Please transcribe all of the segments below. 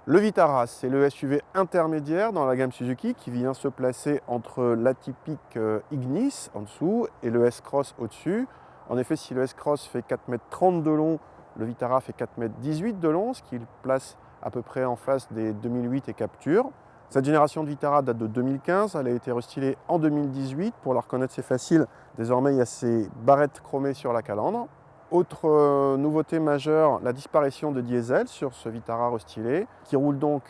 Le Vitara, c'est le SUV intermédiaire dans la gamme Suzuki qui vient se placer entre l'atypique Ignis en dessous et le S-Cross au-dessus. En effet, si le S-Cross fait 4,30 m de long, le Vitara fait 4,18 m de long, ce qui le place à peu près en face des 2008 et Captur. Cette génération de Vitara date de 2015, elle a été restylée en 2018. Pour la reconnaître, c'est facile. Désormais, il y a ces barrettes chromées sur la calandre. Autre nouveauté majeure, la disparition de diesel sur ce Vitara restylé, qui roule donc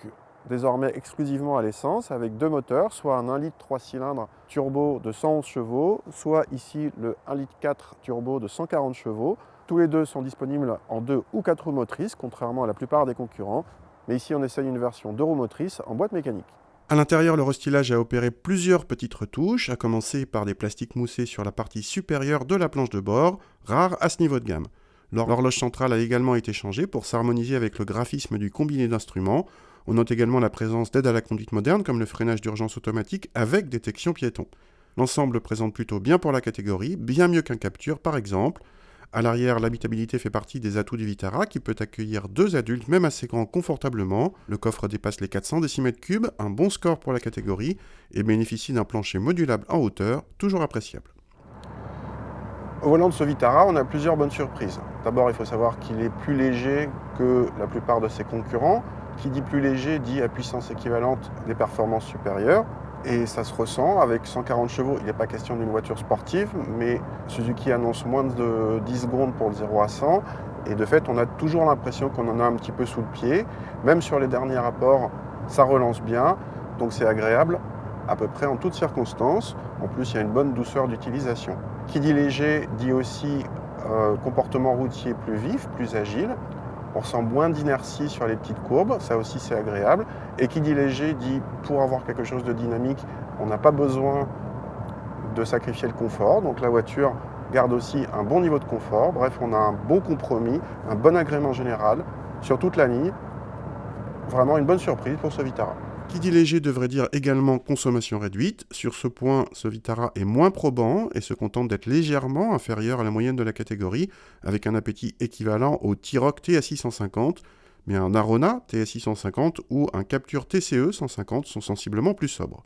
désormais exclusivement à l'essence avec deux moteurs, soit un 1 litre 3 cylindres turbo de 111 chevaux, soit ici le 1 litre 4 turbo de 140 chevaux. Tous les deux sont disponibles en 2 ou 4 roues motrices, contrairement à la plupart des concurrents. Mais ici, on essaye une version 2 roues motrices en boîte mécanique. À l'intérieur, le restylage a opéré plusieurs petites retouches, à commencer par des plastiques moussés sur la partie supérieure de la planche de bord, rare à ce niveau de gamme. L'horloge centrale a également été changée pour s'harmoniser avec le graphisme du combiné d'instruments. On note également la présence d'aides à la conduite moderne comme le freinage d'urgence automatique avec détection piéton. L'ensemble présente plutôt bien pour la catégorie, bien mieux qu'un Captur par exemple. À l'arrière, l'habitabilité fait partie des atouts du Vitara qui peut accueillir 2 adultes, même assez grands, confortablement. Le coffre dépasse les 400 décimètres-cubes, un bon score pour la catégorie, et bénéficie d'un plancher modulable en hauteur, toujours appréciable. Au volant de ce Vitara, on a plusieurs bonnes surprises. D'abord, il faut savoir qu'il est plus léger que la plupart de ses concurrents. Qui dit plus léger dit à puissance équivalente des performances supérieures. Et ça se ressent avec 140 chevaux. Il n'est pas question d'une voiture sportive, mais Suzuki annonce moins de 10 secondes pour le 0 à 100. Et de fait, on a toujours l'impression qu'on en a un petit peu sous le pied. Même sur les derniers rapports, ça relance bien. Donc c'est agréable à peu près en toutes circonstances. En plus, il y a une bonne douceur d'utilisation. Qui dit léger dit aussi comportement routier plus vif, plus agile. On ressent moins d'inertie sur les petites courbes, ça aussi c'est agréable. Et qui dit léger dit pour avoir quelque chose de dynamique, on n'a pas besoin de sacrifier le confort. Donc la voiture garde aussi un bon niveau de confort. Bref, on a un bon compromis, un bon agrément général sur toute la ligne. Vraiment une bonne surprise pour ce Vitara. Qui dit léger devrait dire également consommation réduite. Sur ce point, ce Vitara est moins probant et se contente d'être légèrement inférieur à la moyenne de la catégorie, avec un appétit équivalent au T-Roc TS650, mais un Arona TS650 ou un Captur TCE 150 sont sensiblement plus sobres.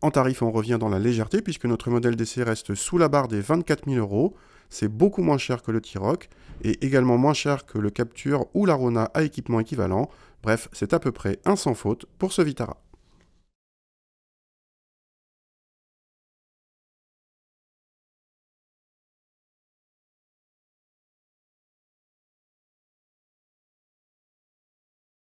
En tarif, on revient dans la légèreté puisque notre modèle d'essai reste sous la barre des 24 000 €. C'est beaucoup moins cher que le T-Roc et également moins cher que le Captur ou l'Arona à équipement équivalent. Bref, c'est à peu près un sans faute pour ce Vitara.